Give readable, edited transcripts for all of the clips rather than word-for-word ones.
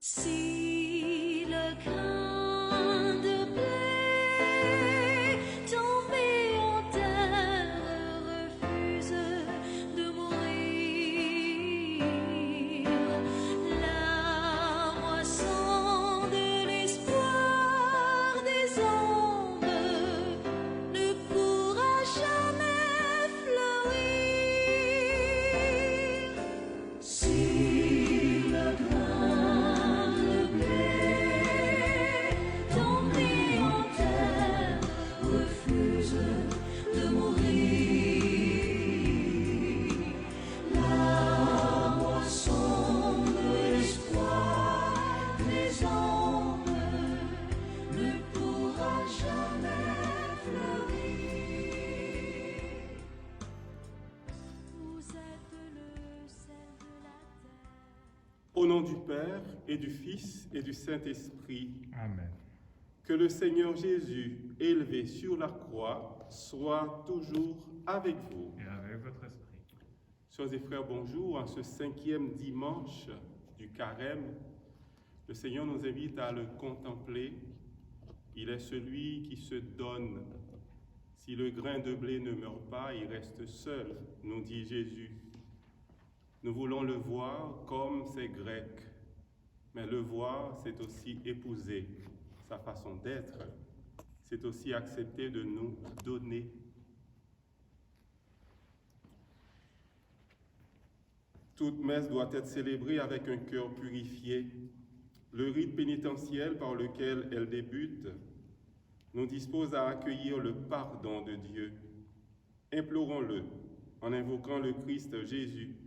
Si le grain de blé tombé en terre refuse de mourir, la moisson de l'espoir des hommes ne pourra jamais fleurir. Si le grain de blé tombé en terre refuse de mourir, la moisson de l'espoir des hommes ne pourra jamais fleurir. Vous êtes le sel de la terre. Au nom du Père et du Fils et du Saint-Esprit, Amen. que le Seigneur Jésus, élevé sur la croix, soit toujours avec vous. Et avec votre esprit. Sœurs et frères, bonjour. En ce 5e dimanche du Carême, le Seigneur nous invite à le contempler. Il est celui qui se donne. Si le grain de blé ne meurt pas, il reste seul, nous dit Jésus. Nous voulons le voir comme ces Grecs, mais le voir, c'est aussi épouser sa façon d'être, c'est aussi accepter de nous donner. Toute messe doit être célébrée avec un cœur purifié. Le rite pénitentiel par lequel elle débute nous dispose à accueillir le pardon de Dieu. Implorons-le en invoquant le Christ Jésus,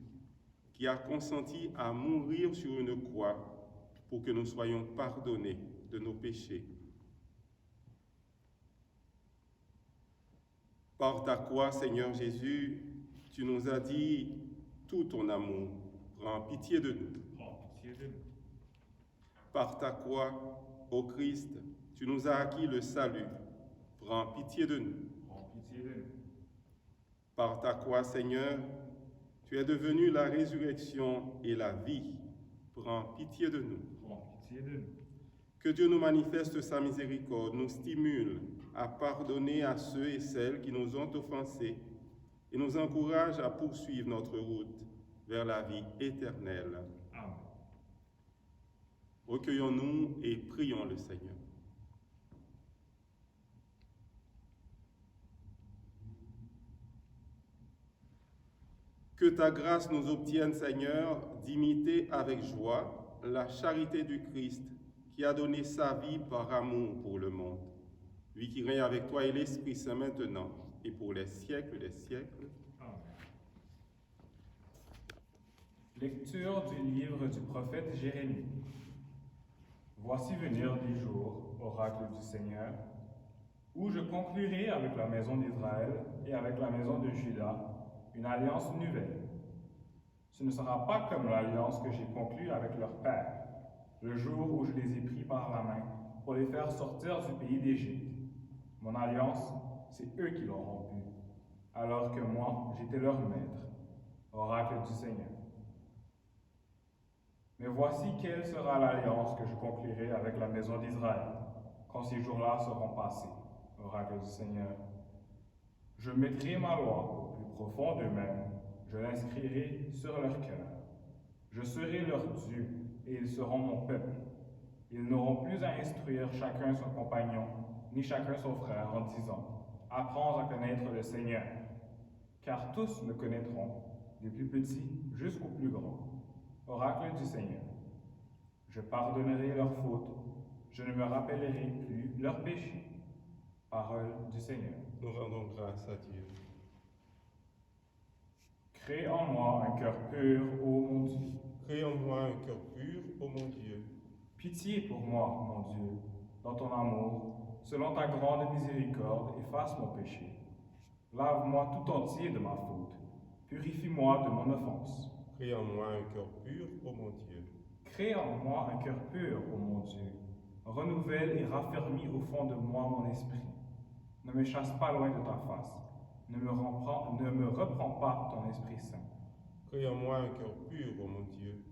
qui a consenti à mourir sur une croix pour que nous soyons pardonnés de nos péchés. Par ta croix, Seigneur Jésus, tu nous as dit tout ton amour. Prends pitié de nous. Prends pitié de nous. Par ta croix, ô Christ, tu nous as acquis le salut. Prends pitié de nous. Prends pitié de nous. Par ta croix, Seigneur, tu es devenu la résurrection et la vie. Prends pitié de nous. Prends pitié de nous. Que Dieu nous manifeste sa miséricorde, nous stimule à pardonner à ceux et celles qui nous ont offensés et nous encourage à poursuivre notre route vers la vie éternelle. Amen. Recueillons-nous et prions le Seigneur. Que ta grâce nous obtienne, Seigneur, d'imiter avec joie la charité du Christ qui a donné sa vie par amour pour le monde. Lui qui règne avec toi et l'Esprit Saint maintenant et pour les siècles des siècles. Amen. Lecture du livre du prophète Jérémie. Voici venir des jours, oracle du Seigneur, où je conclurai avec la maison d'Israël et avec la maison de Juda une alliance nouvelle. Ce ne sera pas comme l'alliance que j'ai conclue avec leur père, le jour où je les ai pris par la main pour les faire sortir du pays d'Égypte. Mon alliance, c'est eux qui l'ont rompue, alors que moi, j'étais leur maître, oracle du Seigneur. Mais voici quelle sera l'alliance que je conclurai avec la maison d'Israël, quand ces jours-là seront passés, oracle du Seigneur. Je mettrai ma loi au plus profond d'eux-mêmes, je l'inscrirai sur leur cœur. Je serai leur Dieu, et ils seront mon peuple. Ils n'auront plus à instruire chacun son compagnon, ni chacun son frère, en disant « Apprends à connaître le Seigneur », car tous me connaîtront, du plus petit jusqu'au plus grand. Oracle du Seigneur. Je pardonnerai leurs fautes, je ne me rappellerai plus leurs péchés. Parole du Seigneur. Nous rendons grâce à Dieu. Crée en moi un cœur pur, ô mon Dieu. Crée en moi un cœur pur, ô mon Dieu. Pitié pour moi, mon Dieu, dans ton amour, selon ta grande miséricorde, efface mon péché. Lave-moi tout entier de ma faute, purifie-moi de mon offense. Crée en moi un cœur pur, ô mon Dieu. Crée en moi un cœur pur, ô mon Dieu. Renouvelle et raffermis au fond de moi mon esprit. Ne me chasse pas loin de ta face. Ne me reprends pas ton Esprit Saint. Crée en moi un cœur pur, ô mon Dieu.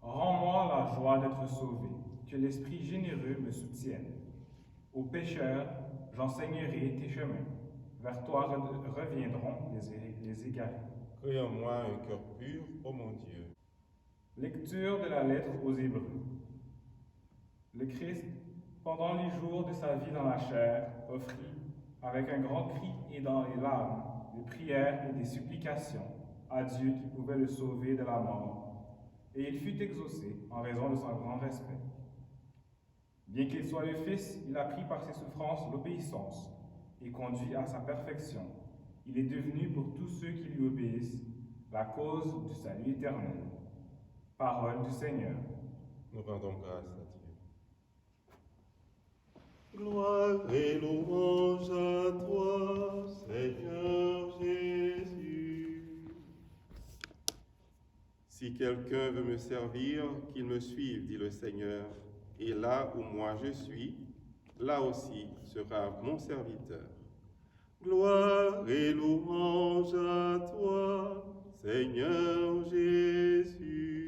Rends-moi la joie d'être sauvé, que l'Esprit généreux me soutienne. Aux pécheurs, j'enseignerai tes chemins. Vers toi reviendront les égarés. Crée en moi un cœur pur, ô mon Dieu. Lecture de la lettre aux Hébreux. Le Christ, pendant les jours de sa vie dans la chair, offrit, avec un grand cri et dans les larmes, des prières et des supplications à Dieu qui pouvait le sauver de la mort. Et il fut exaucé en raison de son grand respect. Bien qu'il soit le Fils, il a pris par ses souffrances l'obéissance et conduit à sa perfection. Il est devenu pour tous ceux qui lui obéissent la cause du salut éternel. Parole du Seigneur. Nous rendons grâce à Dieu. Gloire et louange à toi, Seigneur Jésus. Si quelqu'un veut me servir, qu'il me suive, dit le Seigneur, et là où moi je suis, là aussi sera mon serviteur. Gloire et louange à toi, Seigneur Jésus.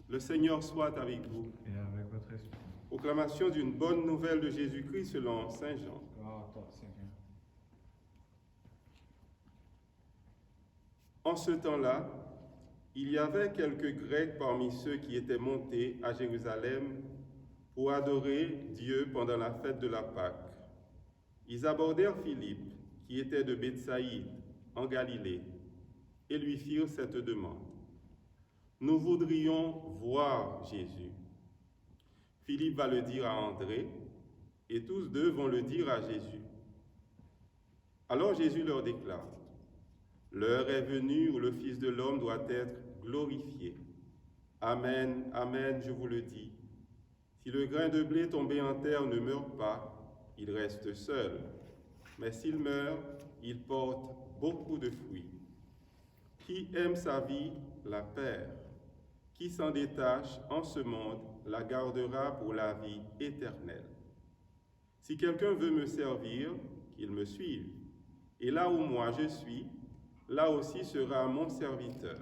Le Seigneur soit avec vous. Et avec votre esprit. Proclamation d'une bonne nouvelle de Jésus-Christ selon Saint Jean. Gloire à toi, Seigneur. En ce temps-là, il y avait quelques Grecs parmi ceux qui étaient montés à Jérusalem pour adorer Dieu pendant la fête de la Pâque. Ils abordèrent Philippe, qui était de Bethsaïde, en Galilée, et lui firent cette demande. Nous voudrions voir Jésus. Philippe va le dire à André, et tous deux vont le dire à Jésus. Alors Jésus leur déclare, « L'heure est venue où le Fils de l'homme doit être glorifié. Amen, amen, je vous le dis. Si le grain de blé tombé en terre ne meurt pas, il reste seul. Mais s'il meurt, il porte beaucoup de fruits. Qui aime sa vie, la perd. Qui s'en détache en ce monde, la gardera pour la vie éternelle. Si quelqu'un veut me servir, qu'il me suive. Et là où moi je suis, là aussi sera mon serviteur.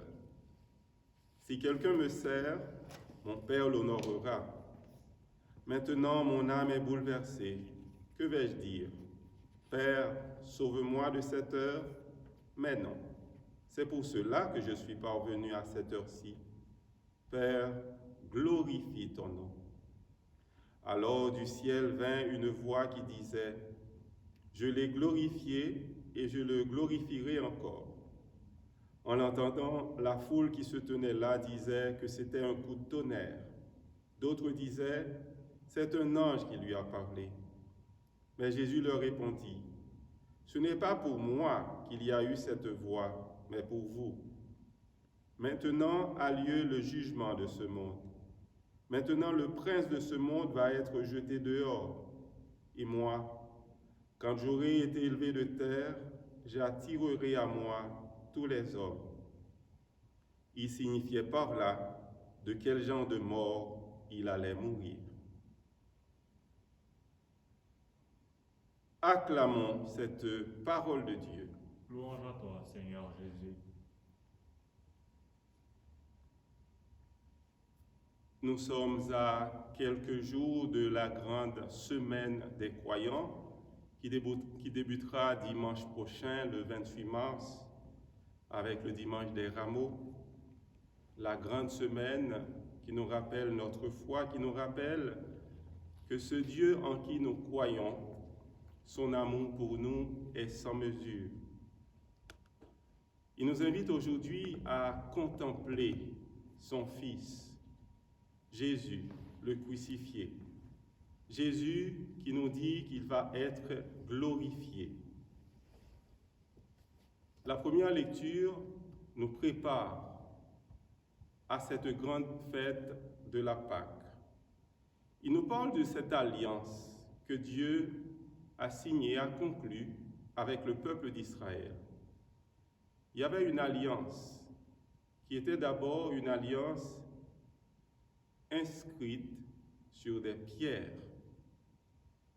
Si quelqu'un me sert, mon Père l'honorera. Maintenant, mon âme est bouleversée. Que vais-je dire? Père, sauve-moi de cette heure? Mais non, c'est pour cela que je suis parvenu à cette heure-ci. Père, glorifie ton nom. Alors du ciel vint une voix qui disait, je l'ai glorifié et je le glorifierai encore. En l'entendant, la foule qui se tenait là disait que c'était un coup de tonnerre. D'autres disaient, c'est un ange qui lui a parlé. Mais Jésus leur répondit, ce n'est pas pour moi qu'il y a eu cette voix, mais pour vous. Maintenant a lieu le jugement de ce monde. Maintenant le prince de ce monde va être jeté dehors. Et moi, quand j'aurai été élevé de terre, j'attirerai à moi tous les hommes. Il signifiait par là de quel genre de mort il allait mourir. Acclamons cette parole de Dieu. Louange à toi, Seigneur Jésus. Nous sommes à quelques jours de la grande semaine des croyants qui débutera dimanche prochain, le 28 mars, avec le dimanche des rameaux. La grande semaine qui nous rappelle notre foi, qui nous rappelle que ce Dieu en qui nous croyons, son amour pour nous est sans mesure. Il nous invite aujourd'hui à contempler son Fils, Jésus, le crucifié. Jésus qui nous dit qu'il va être glorifié. La première lecture nous prépare à cette grande fête de la Pâque. Il nous parle de cette alliance que Dieu a signée, a conclue avec le peuple d'Israël. Il y avait une alliance qui était d'abord une alliance inscrite sur des pierres.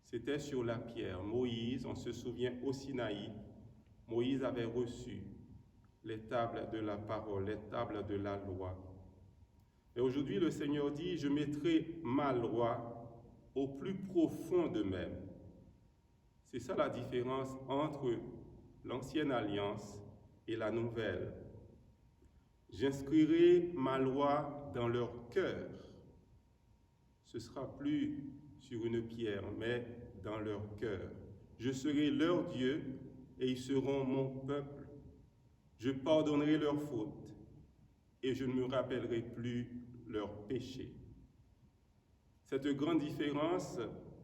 C'était sur la pierre. Moïse, on se souvient au Sinaï, Moïse avait reçu les tables de la parole, les tables de la loi. Et aujourd'hui, le Seigneur dit, je mettrai ma loi au plus profond d'eux-mêmes. C'est ça la différence entre l'ancienne alliance et la nouvelle. J'inscrirai ma loi dans leur cœur. Ce sera plus sur une pierre, mais dans leur cœur. Je serai leur Dieu et ils seront mon peuple. Je pardonnerai leurs fautes et je ne me rappellerai plus leurs péchés. Cette grande différence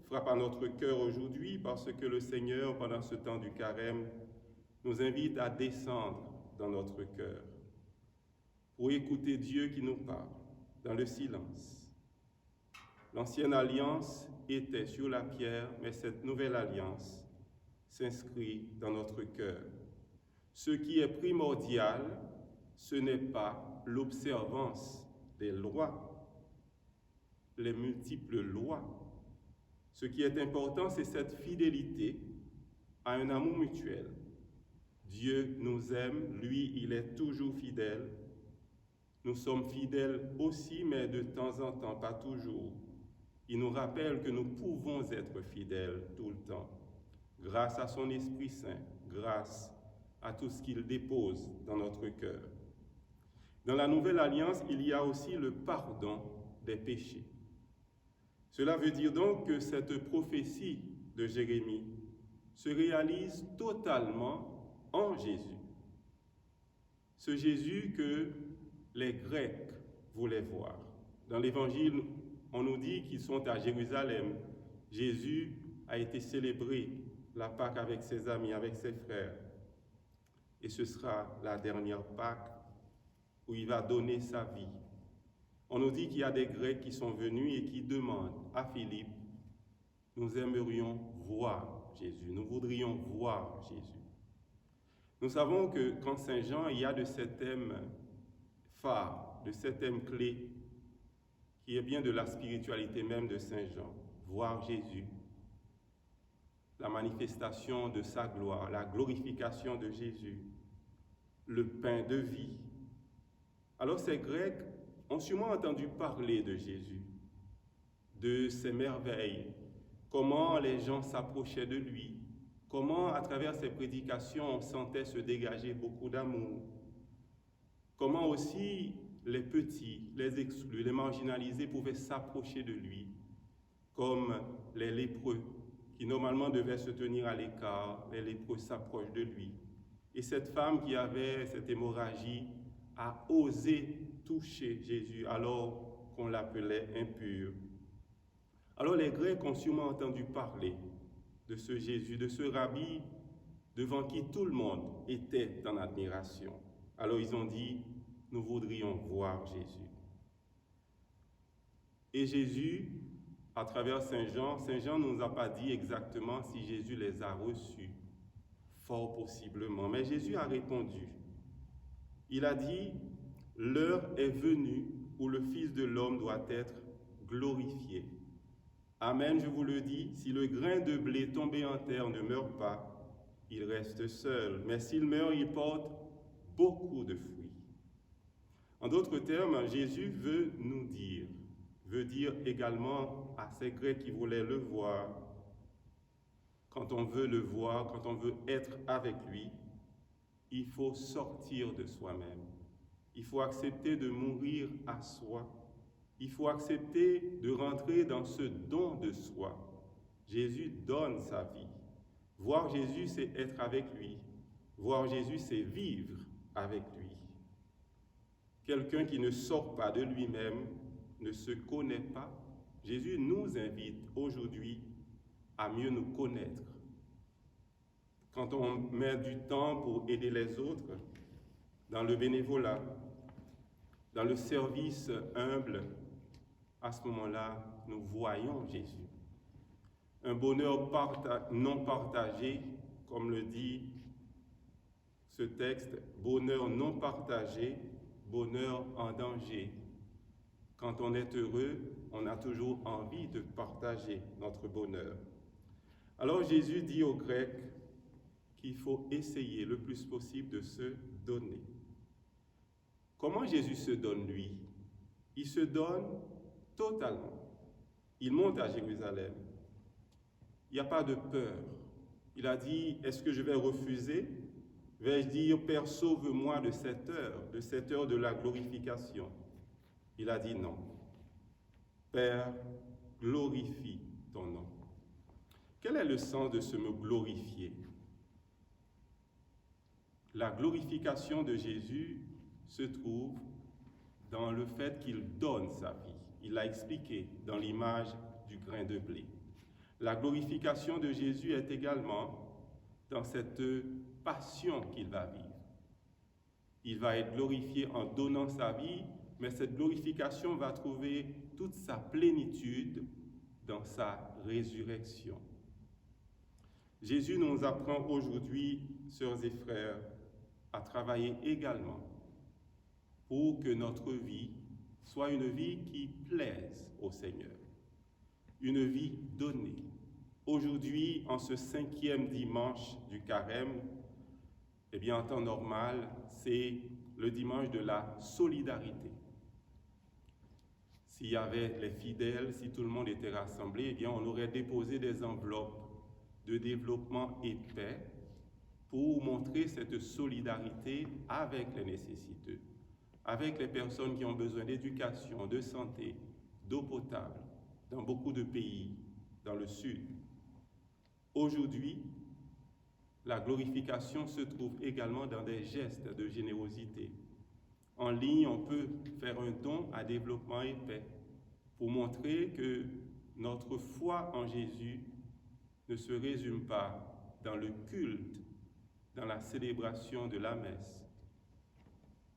frappe à notre cœur aujourd'hui parce que le Seigneur, pendant ce temps du carême, nous invite à descendre dans notre cœur pour écouter Dieu qui nous parle dans le silence. L'ancienne alliance était sur la pierre, mais cette nouvelle alliance s'inscrit dans notre cœur. Ce qui est primordial, ce n'est pas l'observance des lois, les multiples lois. Ce qui est important, c'est cette fidélité à un amour mutuel. Dieu nous aime, lui, il est toujours fidèle. Nous sommes fidèles aussi, mais de temps en temps, pas toujours. Il nous rappelle que nous pouvons être fidèles tout le temps, grâce à son Esprit Saint, grâce à tout ce qu'il dépose dans notre cœur. Dans la Nouvelle Alliance, il y a aussi le pardon des péchés. Cela veut dire donc que cette prophétie de Jérémie se réalise totalement en Jésus. Ce Jésus que les Grecs voulaient voir. Dans l'Évangile, on nous dit qu'ils sont à Jérusalem. Jésus a été célébré la Pâque avec ses amis, avec ses frères. Et ce sera la dernière Pâque où il va donner sa vie. On nous dit qu'il y a des Grecs qui sont venus et qui demandent à Philippe, nous aimerions voir Jésus, nous voudrions voir Jésus. Nous savons que qu'en Saint Jean, il y a de ces thèmes phares, de ces thèmes clés, qui est bien de la spiritualité même de Saint Jean. Voir Jésus, la manifestation de sa gloire, la glorification de Jésus, le pain de vie. Alors ces Grecs ont sûrement entendu parler de Jésus, de ses merveilles, comment les gens s'approchaient de lui, comment à travers ses prédications on sentait se dégager beaucoup d'amour, comment aussi les petits, les exclus, les marginalisés pouvaient s'approcher de lui, comme les lépreux qui normalement devaient se tenir à l'écart, les lépreux s'approchent de lui. Et cette femme qui avait cette hémorragie a osé toucher Jésus alors qu'on l'appelait impur. Alors les Grecs ont sûrement entendu parler de ce Jésus, de ce rabbi devant qui tout le monde était en admiration. Alors ils ont dit, nous voudrions voir Jésus. Et Jésus, à travers Saint Jean ne nous a pas dit exactement si Jésus les a reçus, fort possiblement, mais Jésus a répondu. Il a dit, l'heure est venue où le Fils de l'homme doit être glorifié. Amen, je vous le dis, si le grain de blé tombé en terre ne meurt pas, il reste seul, mais s'il meurt, il porte beaucoup de fruits. En d'autres termes, Jésus veut dire également à ces Grecs qui voulaient le voir, quand on veut le voir, quand on veut être avec lui, il faut sortir de soi-même. Il faut accepter de mourir à soi. Il faut accepter de rentrer dans ce don de soi. Jésus donne sa vie. Voir Jésus, c'est être avec lui. Voir Jésus, c'est vivre avec lui. Quelqu'un qui ne sort pas de lui-même ne se connaît pas. Jésus nous invite aujourd'hui à mieux nous connaître. Quand on met du temps pour aider les autres, dans le bénévolat, dans le service humble, à ce moment-là, nous voyons Jésus. Un bonheur non partagé, comme le dit ce texte, bonheur non partagé, bonheur en danger. Quand on est heureux, on a toujours envie de partager notre bonheur. Alors Jésus dit aux Grecs qu'il faut essayer le plus possible de se donner. Comment Jésus se donne, lui? Il se donne totalement. Il monte à Jérusalem. Il n'y a pas de peur. Il a dit, est-ce que je vais refuser? Vais-je dire, Père, sauve-moi de cette heure de la glorification? Il a dit non. Père, glorifie ton nom. Quel est le sens de ce mot glorifier? La glorification de Jésus se trouve dans le fait qu'il donne sa vie. Il l'a expliqué dans l'image du grain de blé. La glorification de Jésus est également dans cette passion qu'il va vivre. Il va être glorifié en donnant sa vie, mais cette glorification va trouver toute sa plénitude dans sa résurrection. Jésus nous apprend aujourd'hui, sœurs et frères, à travailler également pour que notre vie soit une vie qui plaise au Seigneur, une vie donnée. Aujourd'hui, en ce 5e dimanche du carême, eh bien, en temps normal, c'est le dimanche de la solidarité. S'il y avait les fidèles, si tout le monde était rassemblé, eh bien, on aurait déposé des enveloppes de développement et paix pour montrer cette solidarité avec les nécessiteux, avec les personnes qui ont besoin d'éducation, de santé, d'eau potable, dans beaucoup de pays, dans le Sud. Aujourd'hui, la glorification se trouve également dans des gestes de générosité. En ligne, on peut faire un don à développement et paix pour montrer que notre foi en Jésus ne se résume pas dans le culte, dans la célébration de la messe.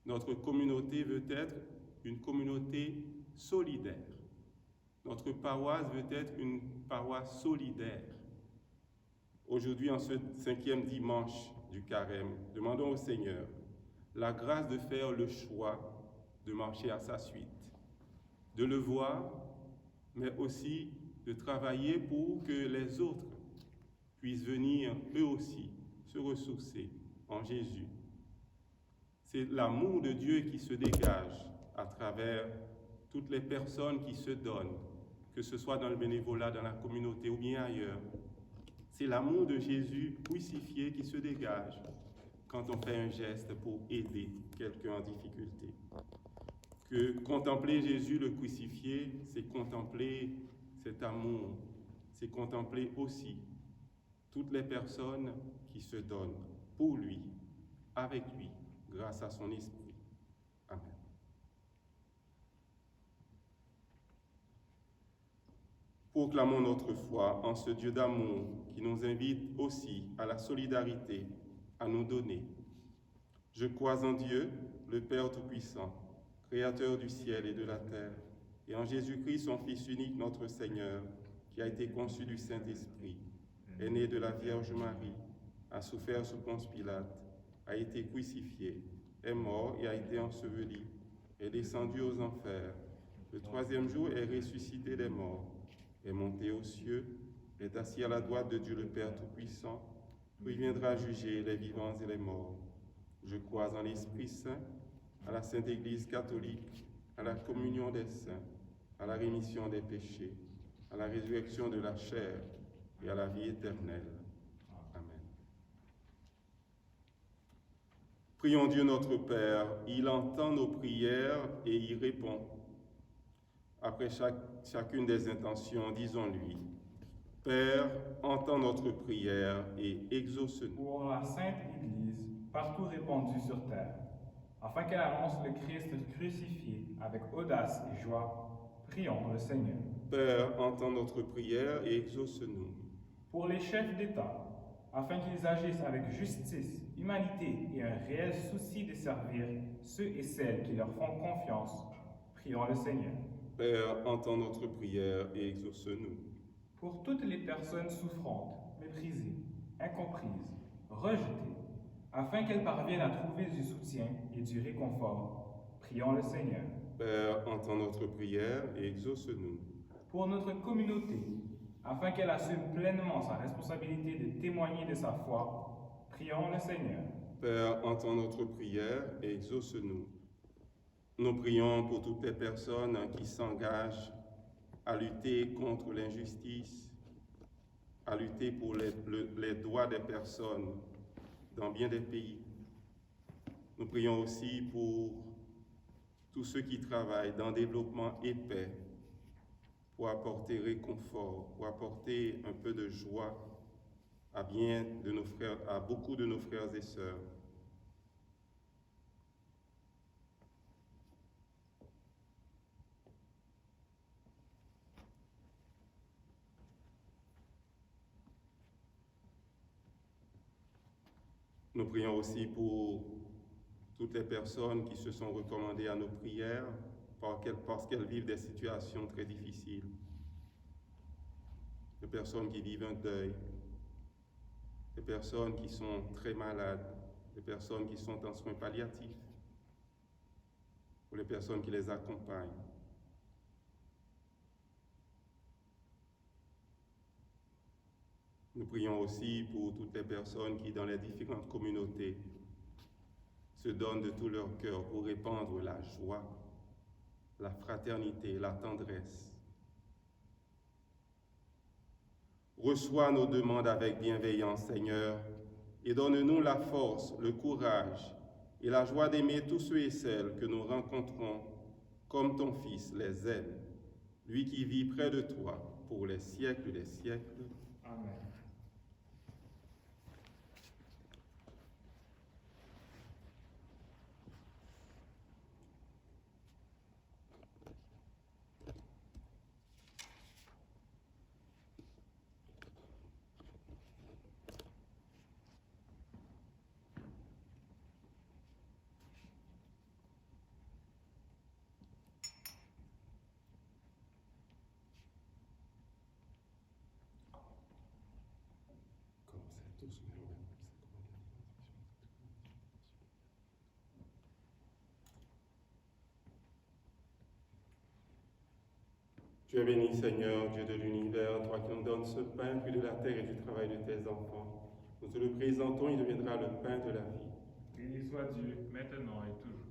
Notre communauté veut être une communauté solidaire. Notre paroisse veut être une paroisse solidaire. Aujourd'hui, en ce 5e dimanche du carême, demandons au Seigneur la grâce de faire le choix de marcher à sa suite, de le voir, mais aussi de travailler pour que les autres puissent venir eux aussi se ressourcer en Jésus. C'est l'amour de Dieu qui se dégage à travers toutes les personnes qui se donnent, que ce soit dans le bénévolat, dans la communauté ou bien ailleurs. C'est l'amour de Jésus crucifié qui se dégage quand on fait un geste pour aider quelqu'un en difficulté. Que contempler Jésus le crucifié, c'est contempler cet amour, c'est contempler aussi toutes les personnes qui se donnent pour lui, avec lui, grâce à son esprit. Amen. Proclamons notre foi en ce Dieu d'amour qui nous invite aussi à la solidarité, à nous donner. Je crois en Dieu, le Père Tout-Puissant, Créateur du ciel et de la terre, et en Jésus-Christ, son Fils unique, notre Seigneur, qui a été conçu du Saint-Esprit, est né de la Vierge Marie, a souffert sous Ponce Pilate, a été crucifié, est mort et a été enseveli, est descendu aux enfers. Le 3e jour est ressuscité des morts, est monté aux cieux, est assis à la droite de Dieu le Père Tout-Puissant, où il viendra juger les vivants et les morts. Je crois en l'Esprit Saint, à la Sainte Église catholique, à la communion des saints, à la rémission des péchés, à la résurrection de la chair et à la vie éternelle. Amen. Prions Dieu notre Père, il entend nos prières et y répond. Après chacune des intentions, disons-lui, Père, entends notre prière et exauce-nous. Pour la Sainte Église, partout répandue sur terre, afin qu'elle annonce le Christ crucifié avec audace et joie, prions le Seigneur. Père, entends notre prière et exauce-nous. Pour les chefs d'État, afin qu'ils agissent avec justice, humanité et un réel souci de servir ceux et celles qui leur font confiance, prions le Seigneur. Père, entends notre prière et exauce-nous. Pour toutes les personnes souffrantes, méprisées, incomprises, rejetées, afin qu'elles parviennent à trouver du soutien et du réconfort, prions le Seigneur. Père, entends notre prière et exauce-nous. Pour notre communauté, afin qu'elle assume pleinement sa responsabilité de témoigner de sa foi, prions le Seigneur. Père, entends notre prière et exauce-nous. Nous prions pour toutes les personnes qui s'engagent à lutter contre l'injustice, à lutter pour les droits des personnes dans bien des pays. Nous prions aussi pour tous ceux qui travaillent dans le développement et paix, pour apporter réconfort, pour apporter un peu de joie à beaucoup de nos frères et sœurs. Nous prions aussi pour toutes les personnes qui se sont recommandées à nos prières parce qu'elles vivent des situations très difficiles. Des personnes qui vivent un deuil, des personnes qui sont très malades, des personnes qui sont en soins palliatifs, ou les personnes qui les accompagnent. Nous prions aussi pour toutes les personnes qui, dans les différentes communautés, se donnent de tout leur cœur pour répandre la joie, la fraternité, la tendresse. Reçois nos demandes avec bienveillance, Seigneur, et donne-nous la force, le courage et la joie d'aimer tous ceux et celles que nous rencontrons comme ton Fils les aime, lui qui vit près de toi pour les siècles des siècles. Amen. Tu es béni, Seigneur, Dieu de l'univers, toi qui nous donnes ce pain, fruit de la terre et du travail de tes enfants. Nous te le présentons, il deviendra le pain de la vie. Béni soit Dieu, maintenant et toujours.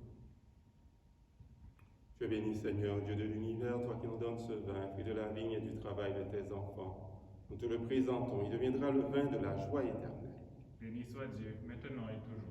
Tu es béni, Seigneur, Dieu de l'univers, toi qui nous donnes ce vin, fruit de la vigne et du travail de tes enfants. Nous te le présentons, il deviendra le vin de la joie éternelle. Béni soit Dieu, maintenant et toujours.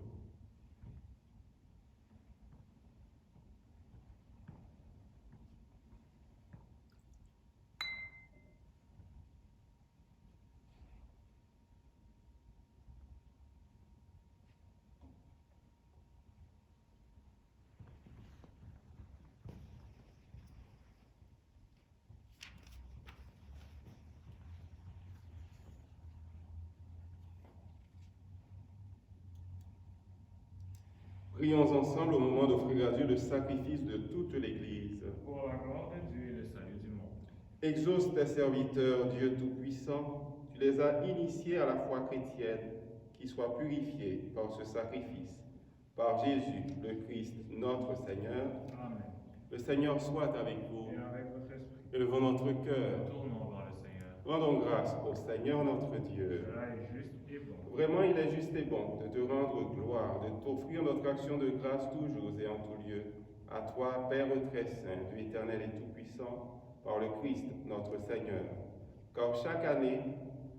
Prions ensemble au moment d'offrir à Dieu le sacrifice de toute l'Église. Pour la gloire de Dieu et le salut du monde. Exauce tes serviteurs, Dieu Tout-Puissant, tu les as initiés à la foi chrétienne, qui soit purifiée par ce sacrifice. Par Jésus, le Christ, notre Seigneur. Amen. Le Seigneur soit avec vous. Et avec votre esprit. Élevons notre cœur. Retournons vers le Seigneur. Rendons grâce au Seigneur notre Dieu. Cela est juste et bon. Vraiment, il est juste et bon de te rendre gloire, de t'offrir notre action de grâce toujours et en tout lieu. À toi, Père très saint, Dieu éternel et tout-puissant, par le Christ, notre Seigneur. Car chaque année,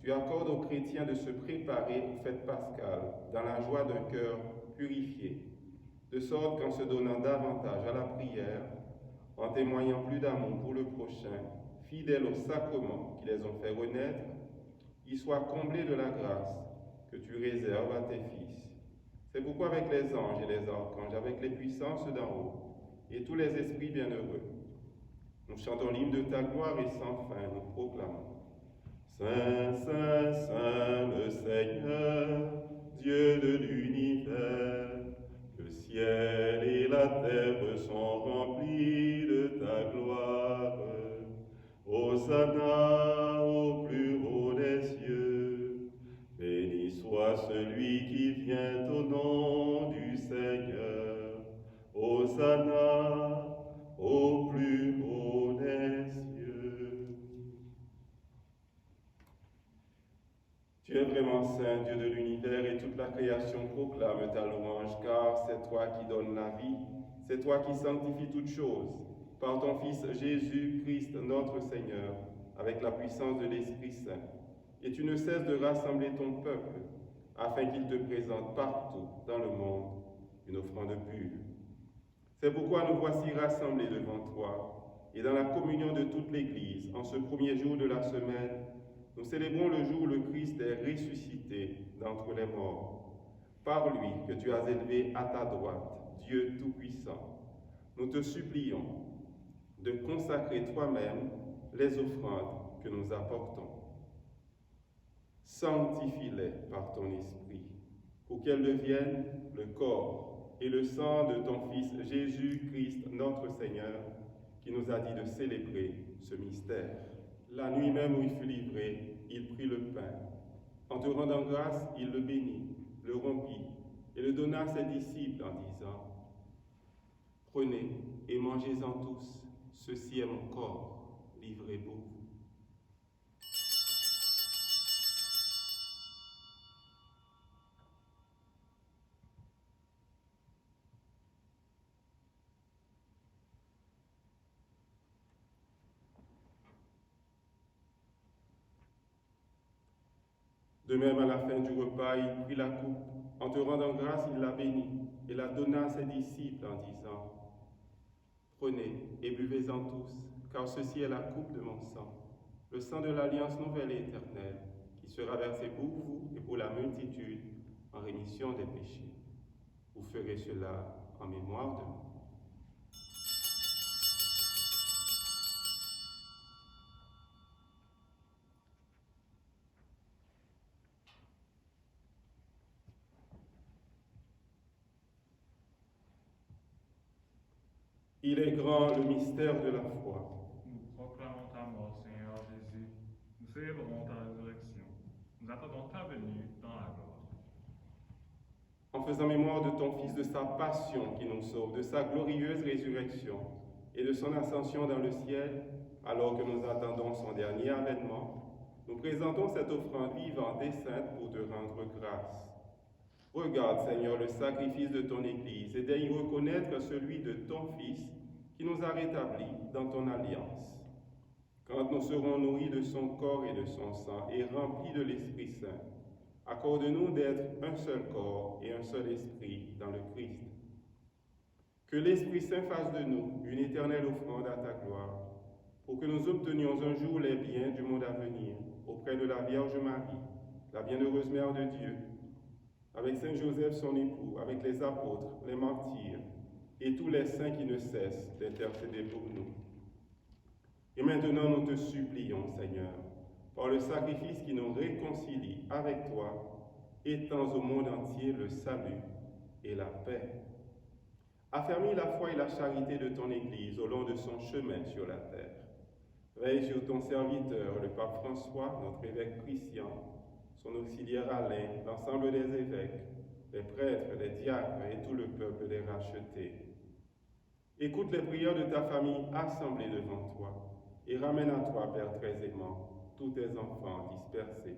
tu accordes aux chrétiens de se préparer aux fêtes pascales dans la joie d'un cœur purifié, de sorte qu'en se donnant davantage à la prière, en témoignant plus d'amour pour le prochain, fidèles aux sacrements qui les ont fait renaître, ils soient comblés de la grâce que tu réserves à tes fils. C'est pourquoi avec les anges et les archanges, avec les puissances d'en haut, et tous les esprits bienheureux, nous chantons l'hymne de ta gloire et sans fin nous proclamons. Saint, Saint, Saint, le Seigneur, Dieu de l'univers, le ciel et la terre sont remplis de ta gloire. Hosanna au plus haut des cieux, béni soit celui qui vient au nom du Seigneur. Hosanna au plus haut des cieux. Tu es vraiment saint, Dieu de l'univers, et toute la création proclame ta louange, car c'est toi qui donnes la vie, C'est toi qui sanctifies toutes choses par ton Fils Jésus-Christ notre Seigneur, avec la puissance de l'Esprit Saint. Et tu ne cesses de rassembler ton peuple, afin qu'il te présente partout dans le monde une offrande pure. C'est pourquoi nous voici rassemblés devant toi, et dans la communion de toute l'Église, en ce premier jour de la semaine, nous célébrons le jour où le Christ est ressuscité d'entre les morts. Par lui que tu as élevé à ta droite, Dieu Tout-Puissant, nous te supplions de consacrer toi-même les offrandes que nous apportons. Sanctifie-les par ton esprit, pour qu'elles deviennent le corps et le sang de ton Fils Jésus-Christ notre Seigneur, qui nous a dit de célébrer ce mystère. La nuit même où il fut livré, il prit le pain. En te rendant grâce, il le bénit, le rompit et le donna à ses disciples en disant: Prenez et mangez-en tous, ceci est mon corps livré pour vous. De même, à la fin du repas, il prit la coupe. En te rendant grâce, il la bénit et la donna à ses disciples en disant: Prenez et buvez-en tous, car ceci est la coupe de mon sang, le sang de l'alliance nouvelle et éternelle, qui sera versé pour vous et pour la multitude en rémission des péchés. Vous ferez cela en mémoire de moi. Il est grand le mystère de la foi. Nous proclamons ta mort, Seigneur Jésus. Nous célébrons ta résurrection. Nous attendons ta venue dans la gloire. En faisant mémoire de ton Fils, de sa passion qui nous sauve, de sa glorieuse résurrection et de son ascension dans le ciel, alors que nous attendons son dernier avènement, nous présentons cette offrande vivante et sainte pour te rendre grâce. Regarde, Seigneur, le sacrifice de ton Église et daigne reconnaître celui de ton Fils qui nous a rétablis dans ton alliance. Quand nous serons nourris de son corps et de son sang et remplis de l'Esprit Saint, accorde-nous d'être un seul corps et un seul esprit dans le Christ. Que l'Esprit Saint fasse de nous une éternelle offrande à ta gloire, pour que nous obtenions un jour les biens du monde à venir auprès de la Vierge Marie, la bienheureuse Mère de Dieu, avec Saint Joseph son époux, avec les apôtres, les martyrs et tous les saints qui ne cessent d'intercéder pour nous. Et maintenant nous te supplions, Seigneur, par le sacrifice qui nous réconcilie avec toi, étends au monde entier le salut et la paix. Affermis la foi et la charité de ton Église au long de son chemin sur la terre. Veille sur ton serviteur, le pape François, notre évêque Christian, son auxiliaire Alain, l'ensemble des évêques, les prêtres, les diacres et tout le peuple des rachetés. Écoute les prières de ta famille assemblée devant toi et ramène à toi, Père très aimant, tous tes enfants dispersés.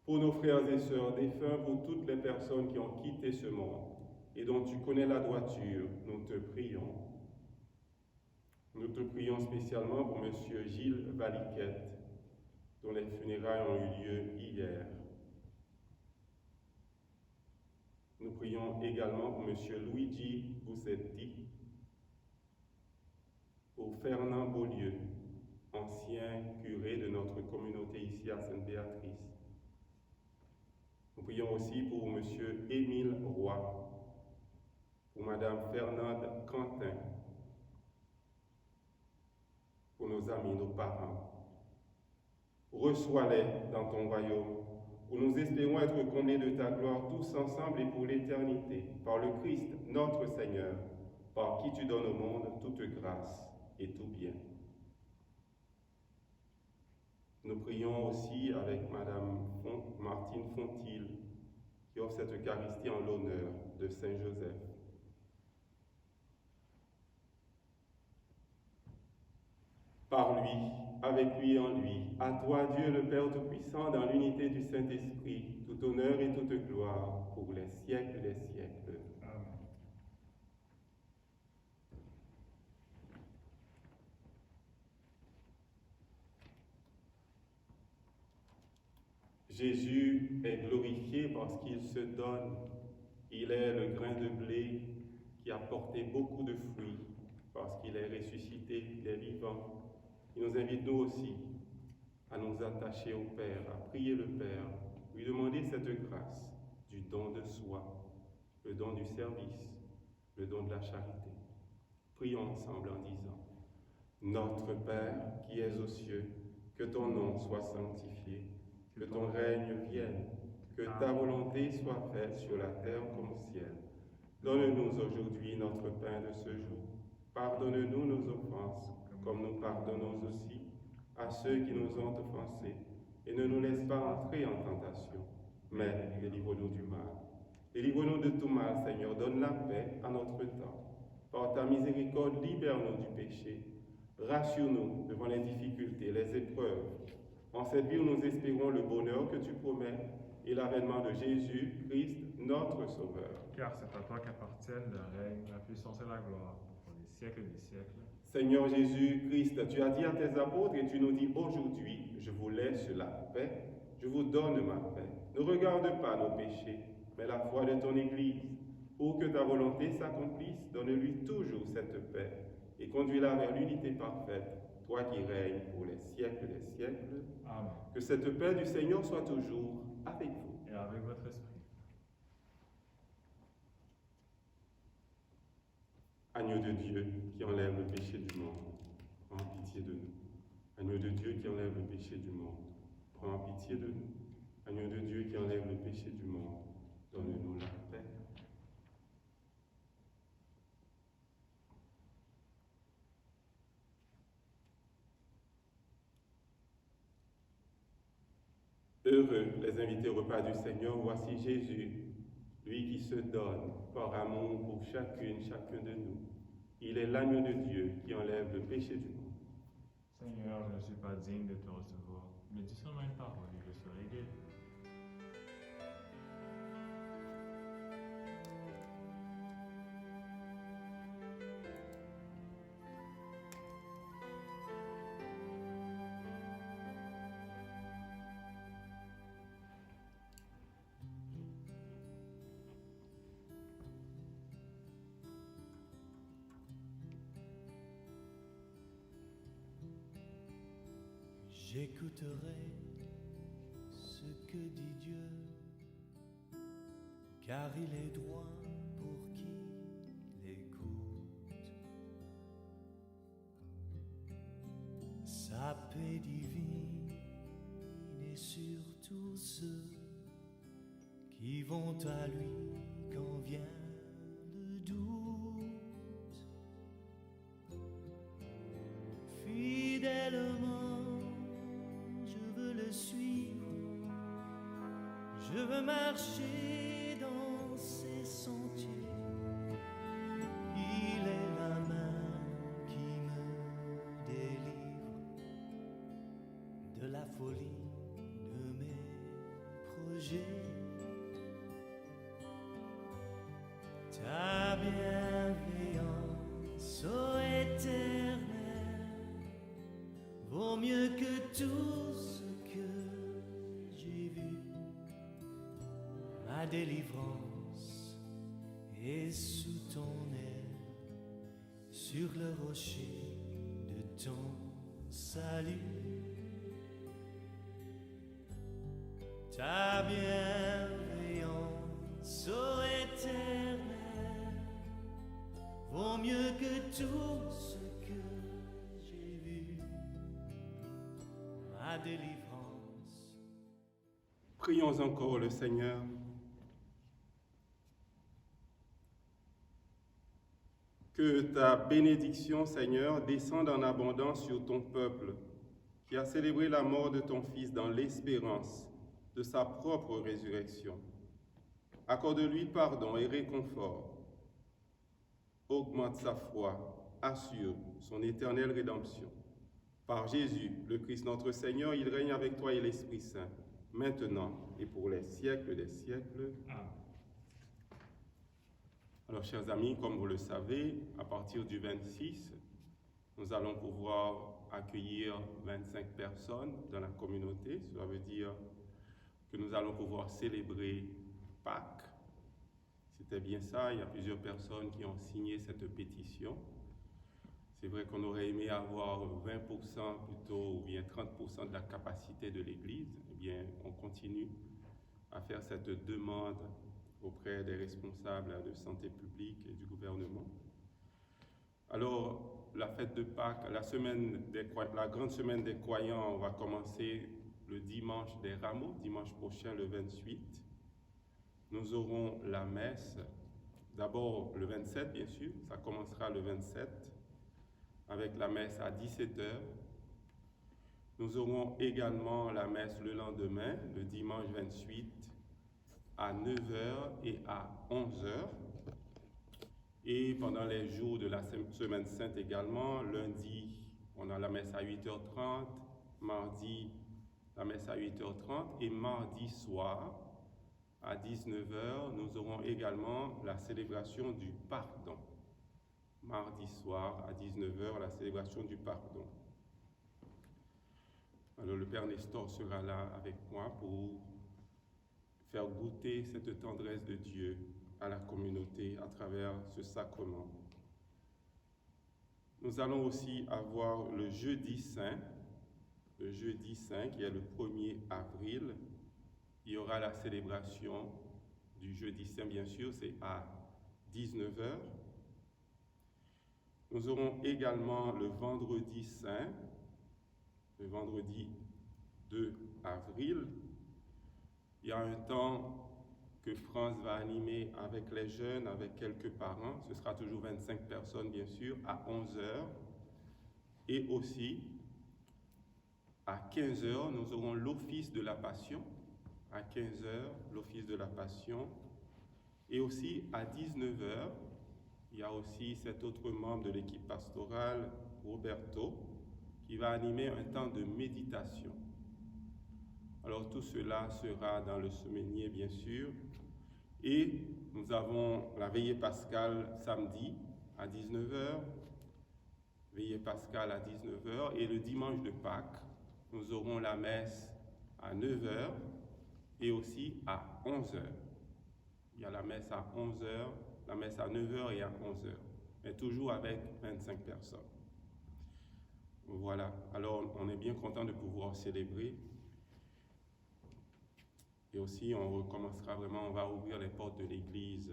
Pour nos frères et sœurs défunts, pour toutes les personnes qui ont quitté ce monde et dont tu connais la droiture, nous te prions. Nous te prions spécialement pour M. Gilles Valiquette, dont les funérailles ont eu lieu hier. Nous prions également pour M. Luigi Bussetti, pour Fernand Beaulieu, ancien curé de notre communauté ici à Sainte-Béatrice. Nous prions aussi pour M. Émile Roy, pour Mme Fernande Quentin, pour nos amis, nos parents. Reçois-les dans ton royaume, où nous espérons être comblés de ta gloire tous ensemble et pour l'éternité, par le Christ notre Seigneur, par qui tu donnes au monde toute grâce et tout bien. Nous prions aussi avec Madame Martine Fontil, qui offre cette Eucharistie en l'honneur de Saint Joseph. Par lui, avec lui et en lui, à toi Dieu le Père Tout-Puissant, dans l'unité du Saint-Esprit, tout honneur et toute gloire pour les siècles des siècles. Amen. Jésus est glorifié parce qu'il se donne. Il est le grain de blé qui a porté beaucoup de fruits parce qu'il est ressuscité, il est vivant. Il nous invite nous aussi à nous attacher au Père, à prier le Père, lui demander cette grâce du don de soi, le don du service, le don de la charité. Prions ensemble en disant: Notre Père qui es aux cieux, que ton nom soit sanctifié, que ton règne vienne, que ta volonté soit faite sur la terre comme au ciel. Donne-nous aujourd'hui notre pain de ce jour. Pardonne-nous nos offenses, comme nous pardonnons aussi à ceux qui nous ont offensés. Et ne nous laisse pas entrer en tentation, mais délivre-nous du mal. Délivre-nous de tout mal, Seigneur. Donne la paix à notre temps. Par ta miséricorde, libère-nous du péché. Rassure-nous devant les difficultés, les épreuves. En cette vie où nous espérons le bonheur que tu promets et l'avènement de Jésus-Christ, notre Sauveur. Car c'est à toi qu'appartiennent le règne, la puissance et la gloire, pour les siècles des siècles. Seigneur Jésus-Christ, tu as dit à tes apôtres et tu nous dis aujourd'hui: je vous laisse la paix, je vous donne ma paix. Ne regarde pas nos péchés, mais la foi de ton Église. Pour que ta volonté s'accomplisse, donne-lui toujours cette paix et conduis-la vers l'unité parfaite, toi qui règnes pour les siècles des siècles. Amen. Que cette paix du Seigneur soit toujours avec vous. Et avec votre esprit. Agneau de Dieu qui enlève le péché du monde, prends pitié de nous. Agneau de Dieu qui enlève le péché du monde, prends pitié de nous. Agneau de Dieu qui enlève le péché du monde, donne-nous la paix. Heureux les invités au repas du Seigneur, voici Jésus, lui qui se donne par amour pour chacune, chacun de nous. Il est l'agneau de Dieu qui enlève le péché du monde. Seigneur, je ne suis pas digne de te recevoir, mais dis seulement une parole et je serai guéri. J'écouterai ce que dit Dieu, car il est droit pour qui l'écoute. Sa paix divine est sur tous ceux qui vont à lui quand vient le doute. Fidèlement suivre, je veux marcher dans ses sentiers. Il est la main qui me délivre de la folie de mes projets. Ta bienveillance, ô Éternel, vaut mieux que tout ce que j'ai vu. Ma délivrance est sous ton aile, sur le rocher de ton salut. Ta bienveillance, ô Éternel, vaut mieux que tout ce que j'ai vu. Ma délivrance. Prions encore le Seigneur. Que ta bénédiction, Seigneur, descende en abondance sur ton peuple, qui a célébré la mort de ton Fils dans l'espérance de sa propre résurrection. Accorde-lui pardon et réconfort. Augmente sa foi, assure son éternelle rédemption. Par Jésus, le Christ notre Seigneur, il règne avec toi et l'Esprit Saint, maintenant et pour les siècles des siècles. Amen. Alors, chers amis, comme vous le savez, à partir du 26, nous allons pouvoir accueillir 25 personnes dans la communauté. Cela veut dire que nous allons pouvoir célébrer Pâques. C'était bien ça, il y a plusieurs personnes qui ont signé cette pétition. C'est vrai qu'on aurait aimé avoir 20% plutôt, ou bien 30% de la capacité de l'Église. Eh bien, on continue à faire cette demande auprès des responsables de santé publique et du gouvernement. Alors, la fête de Pâques, la grande semaine des croyants, va commencer le dimanche des Rameaux, dimanche prochain, le 28. Nous aurons la messe, d'abord le 27, bien sûr, ça commencera le 27, avec la messe à 17h. Nous aurons également la messe le lendemain, le dimanche 28, à 9h et à 11h. Et pendant les jours de la Semaine Sainte également, lundi, on a la messe à 8h30, mardi, la messe à 8h30, et mardi soir, à 19h, nous aurons également la célébration du pardon. Mardi soir, à 19h, la célébration du pardon. Alors le Père Nestor sera là avec moi pour faire goûter cette tendresse de Dieu à la communauté à travers ce sacrement. Nous allons aussi avoir le jeudi saint qui est le 1er avril. Il y aura la célébration du jeudi saint, bien sûr, c'est à 19h. Nous aurons également le vendredi saint, le vendredi 2 avril. Il y a un temps que France va animer avec les jeunes, avec quelques parents. Ce sera toujours 25 personnes, bien sûr, à 11h. Et aussi, à 15h, nous aurons l'office de la Passion. À 15h, l'office de la Passion. Et aussi, à 19h, il y a aussi cet autre membre de l'équipe pastorale, Roberto, qui va animer un temps de méditation. Alors tout cela sera dans le semainier, bien sûr. Et nous avons la veillée pascale samedi à 19h, veillée pascale à 19h, et le dimanche de Pâques, nous aurons la messe à 9h et aussi à 11h. Il y a la messe à 11h, la messe à 9h et à 11h, mais toujours avec 25 personnes. Voilà, alors on est bien content de pouvoir célébrer. Et aussi, on recommencera vraiment, on va ouvrir les portes de l'église.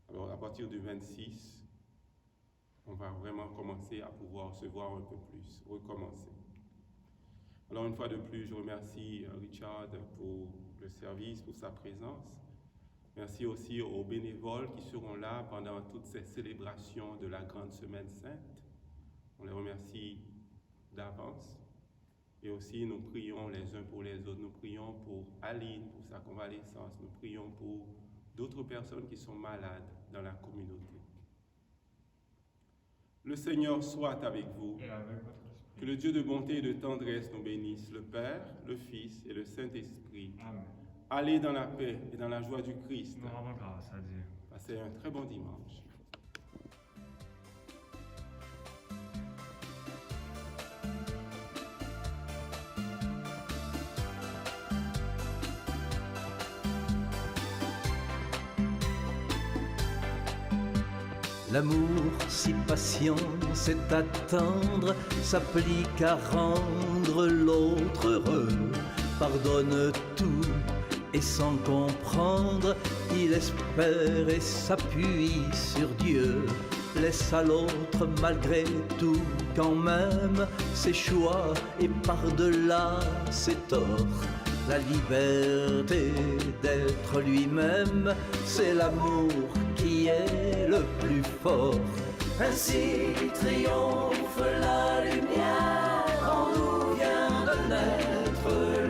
Alors, à partir du 26, on va vraiment commencer à pouvoir se voir un peu plus, recommencer. Alors, une fois de plus, je remercie Richard pour le service, pour sa présence. Merci aussi aux bénévoles qui seront là pendant toutes ces célébrations de la Grande Semaine Sainte. On les remercie d'avance. Et aussi, nous prions les uns pour les autres. Nous prions pour Aline, pour sa convalescence. Nous prions pour d'autres personnes qui sont malades dans la communauté. Le Seigneur soit avec vous. Et avec votre esprit. Que le Dieu de bonté et de tendresse nous bénisse, le Père, le Fils et le Saint-Esprit. Amen. Allez dans la paix et dans la joie du Christ. Nous rendons grâce à Dieu. Passez un très bon dimanche. L'amour si patient, c'est attendre, s'applique à rendre l'autre heureux, pardonne tout et sans comprendre, il espère et s'appuie sur Dieu, laisse à l'autre malgré tout quand même ses choix et par-delà ses torts. La liberté d'être lui-même, c'est l'amour qui est le plus fort. Ainsi triomphe la lumière, en nous vient de naître